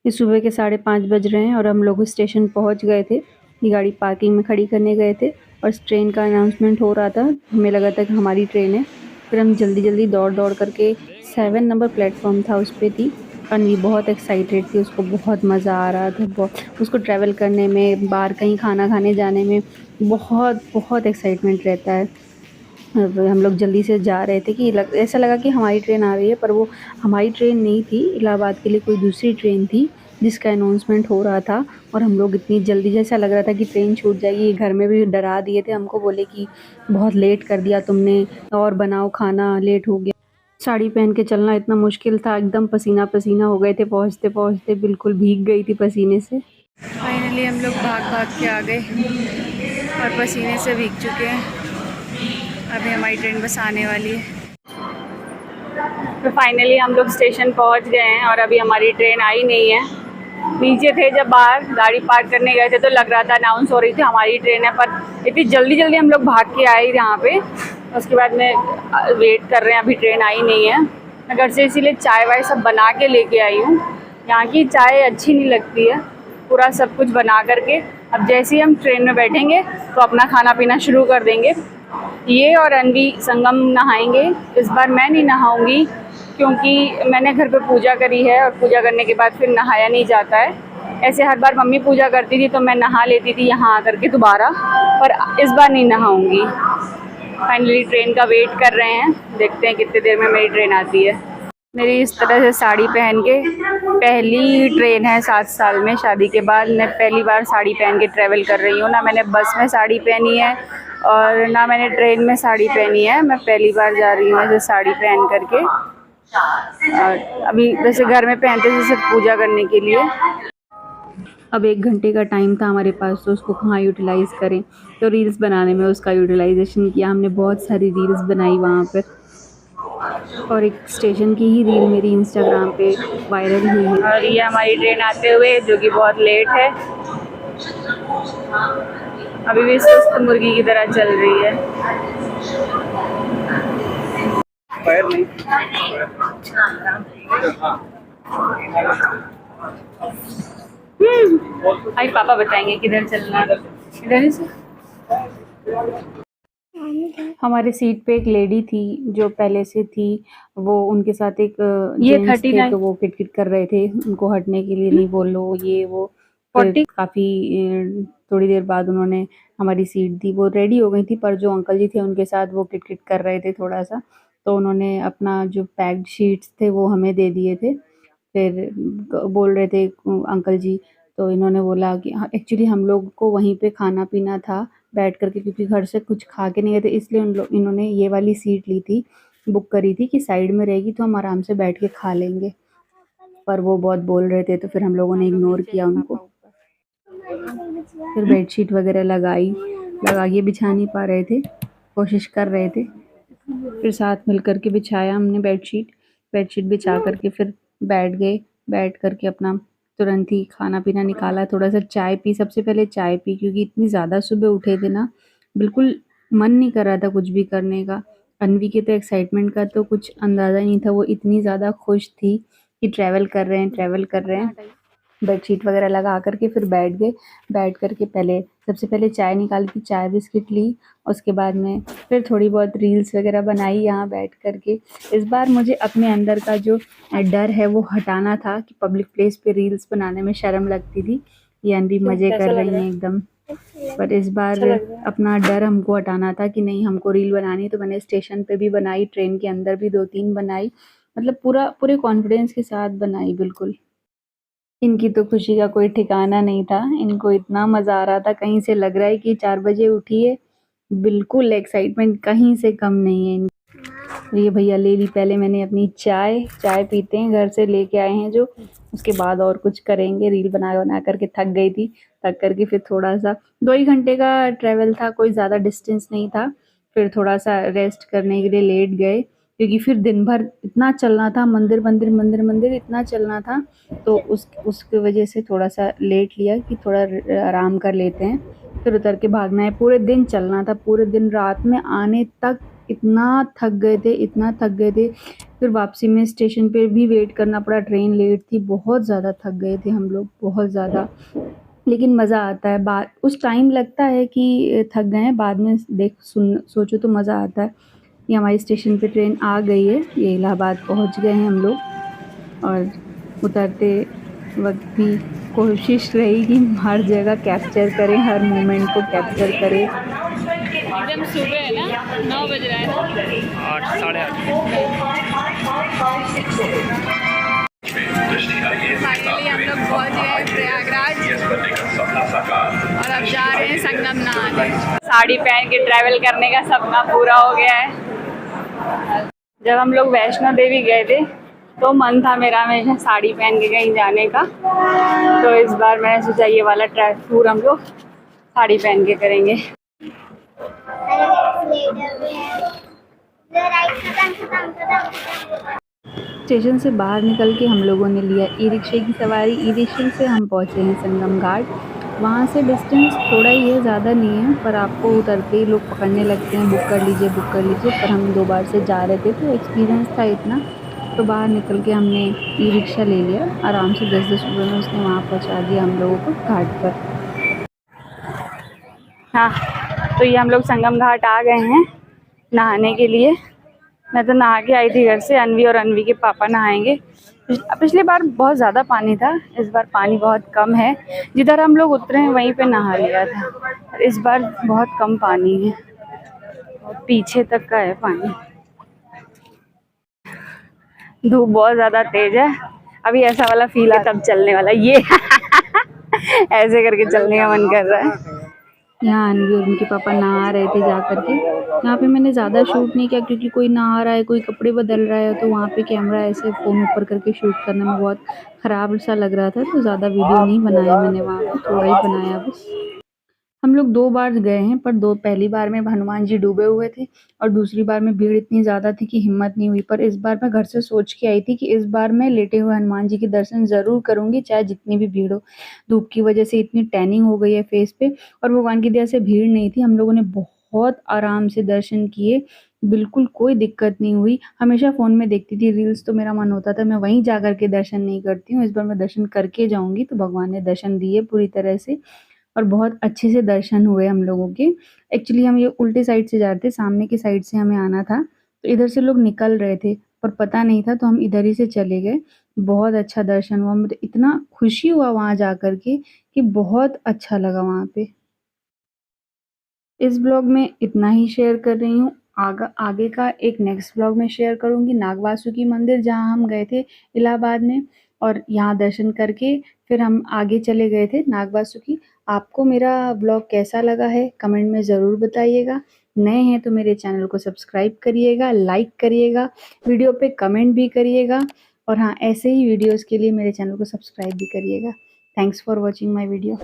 ये सुबह के 5:30 बज रहे हैं और हम लोग स्टेशन पहुंच गए थे। ये गाड़ी पार्किंग में खड़ी करने गए थे और ट्रेन का अनाउंसमेंट हो रहा था। हमें लगा था कि हमारी ट्रेन है। फिर हम जल्दी-जल्दी दौड़-दौड़ करके 7 नंबर प्लेटफ़ॉर्म था उस पे थी। अन्वी बहुत एक्साइटेड थी, उसको बहुत मज़ा आ रहा था। उसको ट्रैवल करने में, बाहर कहीं खाना खाने जाने में बहुत एक्साइटमेंट रहता है। अब हम लोग जल्दी से जा रहे थे कि ऐसा लगा कि हमारी ट्रेन आ रही है, पर वो हमारी ट्रेन नहीं थी। इलाहाबाद के लिए कोई दूसरी ट्रेन थी जिसका अनाउंसमेंट हो रहा था और हम लोग इतनी जल्दी, जैसा लग रहा था कि ट्रेन छूट जाएगी। घर में भी डरा दिए थे हमको, बोले कि बहुत लेट कर दिया तुमने, और बनाओ खाना, लेट हो गया। साड़ी पहन के चलना इतना मुश्किल था, एकदम पसीना पसीना हो गए थे। पहुँचते पहुँचते बिल्कुल भीग गई थी पसीने से। फाइनली हम लोग भाग भाग के आ गए और पसीने से भीग चुके हैं। अभी हमारी ट्रेन बस आने वाली है। तो फाइनली हम लोग स्टेशन पहुंच गए हैं और अभी हमारी ट्रेन आई नहीं है। नीचे थे, जब बाहर गाड़ी पार्क करने गए थे तो लग रहा था अनाउंस हो रही थी हमारी ट्रेन है, पर इतनी जल्दी जल्दी हम लोग भाग के आए यहाँ पे। उसके बाद में वेट कर रहे हैं, अभी ट्रेन आई नहीं है। मैं घर से इसीलिए चाय वाय सब बना के लेके आई हूँ। यहाँ की चाय अच्छी नहीं लगती है। पूरा सब कुछ बना करके अब जैसे ही हम ट्रेन में बैठेंगे तो अपना खाना पीना शुरू कर देंगे। ये और अन्वी संगम नहाएंगे। इस बार मैं नहीं नहाऊंगी क्योंकि मैंने घर पे पूजा करी है और पूजा करने के बाद फिर नहाया नहीं जाता है। ऐसे हर बार मम्मी पूजा करती थी तो मैं नहा लेती थी यहाँ आकर के दोबारा, पर इस बार नहीं नहाऊंगी। फाइनली ट्रेन का वेट कर रहे हैं, देखते हैं कितनी देर में मेरी ट्रेन आती है। मेरी इस तरह से साड़ी पहन के पहली ट्रेन है 7 साल में, शादी के बाद मैं पहली बार साड़ी पहन के ट्रैवल कर रही हूँ। ना मैंने बस में साड़ी पहनी है और ना मैंने ट्रेन में साड़ी पहनी है। मैं पहली बार जा रही हूँ ऐसे साड़ी पहन करके। और अभी वैसे घर में पहनते थे सिर्फ पूजा करने के लिए। अब 1 घंटे का टाइम था हमारे पास, तो उसको कहाँ यूटिलाइज़ करें, तो रील्स बनाने में उसका यूटिलाइजेशन किया हमने। बहुत सारी रील्स बनाई वहाँ पर और एक स्टेशन की ही रील मेरी इंस्टाग्राम पे वायरल हुई है। और ये हमारी ट्रेन आते हुए, जो कि बहुत लेट है, अभी भी सुस्त मुर्गी की तरह चल रही है। आई पापा बताएंगे किधर चलना है। इधर से हमारे सीट पे एक लेडी थी जो पहले से थी, वो उनके साथ एक ये जेंट्स थे, 39 तो वो किट-किट कर रहे थे उनको हटने के लिए, नहीं बोलो ये वो। फिर 40। काफ़ी थोड़ी देर बाद उन्होंने हमारी सीट दी। वो रेडी हो गई थी, पर जो अंकल जी थे उनके साथ वो किट-किट कर रहे थे थोड़ा-सा, तो उन्होंने अपना जो पैक्ड शीट्स थे वो हमें दे दिए थे। फिर बोल रहे थे अंकल जी, तो इन्होंने बोला कि हाँ, एक्चुअली हम लोग को वहीं पे खाना-पीना था बैठ कर के, क्योंकि घर से कुछ खा के नहीं गए थे, इसलिए इन्होंने ये वाली सीट ली थी, बुक करी थी कि साइड में रहेगी तो हम आराम से बैठ के खा लेंगे। पर वो बहुत बोल रहे थे तो फिर हम लोगों ने इग्नोर किया उनको। फिर बेडशीट वगैरह लगा के बिछा नहीं पा रहे थे, कोशिश कर रहे थे। फिर साथ मिल कर के बिछाया हमने बेडशीट बिछा कर के फिर बैठ गए। बैठ कर के अपना तुरंत ही खाना-पीना निकाला, थोड़ा-सा चाय पी, सबसे पहले चाय पी, क्योंकि इतनी ज़्यादा सुबह उठे थे ना, बिल्कुल मन नहीं कर रहा था कुछ भी करने का। अन्वी के तो एक्साइटमेंट का तो कुछ अंदाज़ा ही नहीं था, वो इतनी ज़्यादा खुश थी कि ट्रैवल कर रहे हैं। बेडशीट वगैरह लगा कर के फिर बैठ गए। बैठ कर के सबसे पहले चाय निकाली थी, चाय बिस्किट ली, उसके बाद में फिर थोड़ी बहुत रील्स वगैरह बनाई यहाँ बैठ कर के। इस बार मुझे अपने अंदर का जो डर है वो हटाना था कि पब्लिक प्लेस पे रील्स बनाने में शर्म लगती थी। ये अन्वी मज़े कर रही हैं एकदम। पर इस बार अपना डर हमको हटाना था कि नहीं, हमको रील बनानी, तो मैंने स्टेशन पे भी बनाई, ट्रेन के अंदर भी 2-3 बनाई, मतलब पूरे कॉन्फिडेंस के साथ बनाई बिल्कुल। इनकी तो खुशी का कोई ठिकाना नहीं था, इनको इतना मज़ा आ रहा था, कहीं से लग रहा है कि 4 बजे उठी है, बिल्कुल एक्साइटमेंट कहीं से कम नहीं है इनकी। ये भैया ले ली पहले मैंने अपनी चाय पीते हैं, घर से लेके आए हैं जो, उसके बाद और कुछ करेंगे। रील बना कर के थक गई थी, थक कर के फिर थोड़ा-सा 2 ही घंटे का ट्रैवल था, कोई ज़्यादा डिस्टेंस नहीं था, फिर थोड़ा-सा रेस्ट करने के लिए लेट गए, क्योंकि फिर दिन भर इतना चलना था, मंदिर इतना चलना था, तो उसकी वजह से थोड़ा-सा लेट लिया कि थोड़ा आराम कर लेते हैं, फिर उतर के भागना है। पूरे दिन चलना था, पूरे दिन, रात में आने तक इतना थक गए थे, फिर वापसी में स्टेशन पे भी वेट करना पड़ा, ट्रेन लेट थी, बहुत ज़्यादा थक गए थे हम लोग, बहुत ज़्यादा। लेकिन मज़ा आता है, बाद उस टाइम लगता है कि थक गए हैं, बाद में सोचो तो मज़ा आता है। ये हमारी स्टेशन पे ट्रेन आ गई है, ये इलाहाबाद पहुंच गए हैं हम लोग। और उतरते वक्त भी कोशिश रही कि हर जगह कैप्चर करें, हर मोमेंट को कैप्चर करें। एकदम सुबह है ना, 9 बज रहा है ना, 8 साढ़े 8। फाइनली हम लोग पहुँच गए प्रयागराज और अब जा रहे हैं संगम नहाने। साड़ी पहन के ट्रैवल करने का सपना पूरा हो गया है। जब हम लोग वैष्णो देवी गए थे तो मन था मेरा हमेशा साड़ी पहन के कहीं जाने का, तो इस बार मैंने सोचा ये वाला टूर हम लोग साड़ी पहन के करेंगे। स्टेशन से बाहर निकल के हम लोगों ने लिया ई रिक्शे की सवारी। ई रिक्शे से हम पहुँचे हैं संगम घाट। वहाँ से डिस्टेंस थोड़ा ही है, ज़्यादा नहीं है, पर आपको उतरते ही लोग पकड़ने लगते हैं, बुक कर लीजिए, बुक कर लीजिए। पर हम 2 बार से जा रहे थे तो एक्सपीरियंस था इतना, तो बाहर निकल के हमने ई रिक्शा ले लिया। आराम से 10-10 रुपये में उसने वहाँ पहुँचा दिया हम लोगों को घाट पर। हाँ, तो ये हम लोग संगम घाट आ गए हैं नहाने के लिए। मैं तो नहा के आई थी घर से, अन्वी और अन्वी के पापा नहाएंगे। पिछली बार बहुत ज़्यादा पानी था, इस बार पानी बहुत कम है। जिधर हम लोग उतरे हैं वहीं पे नहा लिया था, इस बार बहुत कम पानी है, पीछे तक का है पानी। धूप बहुत ज़्यादा तेज है, अभी ऐसा वाला फील है तब चलने वाला ये ऐसे करके चलने का मन कर रहा है। यहाँ अन्वी और उनके पापा नहा रहे थे जा कर के। यहाँ पे मैंने ज़्यादा शूट नहीं किया क्योंकि कोई नहा रहा है, कोई कपड़े बदल रहा है, तो वहाँ पे कैमरा ऐसे फ़ोन ऊपर करके शूट करने में बहुत ख़राब सा लग रहा था, तो ज़्यादा वीडियो नहीं बनाया मैंने वहाँ पे, थोड़ा ही बनाया बस। हम लोग 2 बार गए हैं, पर पहली बार में हनुमान जी डूबे हुए थे और दूसरी बार में भीड़ इतनी ज़्यादा थी कि हिम्मत नहीं हुई। पर इस बार मैं घर से सोच के आई थी कि इस बार मैं लेटे हुए हनुमान जी के दर्शन ज़रूर करूँगी, चाहे जितनी भी भीड़ हो। धूप की वजह से इतनी टैनिंग हो गई है फेस पे, और भगवान की दया से भीड़ नहीं थी। हम लोगों ने बहुत आराम से दर्शन किए, बिल्कुल कोई दिक्कत नहीं हुई। हमेशा फ़ोन में देखती थी रील्स, तो मेरा मन होता था मैं वहीं जा कर के दर्शन नहीं करती हूँ। इस बार मैं दर्शन करके जाऊँगी, तो भगवान ने दर्शन दिए पूरी तरह से और बहुत अच्छे से दर्शन हुए हम लोगों के। एक्चुअली हम ये उल्टे साइड से जा रहे थे, सामने की साइड से हमें आना था, तो इधर से लोग निकल रहे थे, पर पता नहीं था तो हम इधर ही से चले गए। बहुत अच्छा दर्शन हुआ, मुझे इतना खुशी हुआ वहाँ जा कर के कि बहुत अच्छा लगा वहाँ पे। इस ब्लॉग में इतना ही शेयर कर रही हूँ। आगे का एक नेक्स्ट ब्लॉग में शेयर करूँगी नागवासुकी मंदिर जहाँ हम गए थे इलाहाबाद में, और यहाँ दर्शन करके फिर हम आगे चले गए थे नागवासुकी। आपको मेरा ब्लॉग कैसा लगा है कमेंट में ज़रूर बताइएगा। नए हैं तो मेरे चैनल को सब्सक्राइब करिएगा, लाइक करिएगा, वीडियो पे कमेंट भी करिएगा, और हाँ, ऐसे ही वीडियोज़ के लिए मेरे चैनल को सब्सक्राइब भी करिएगा। Thanks for watching my video.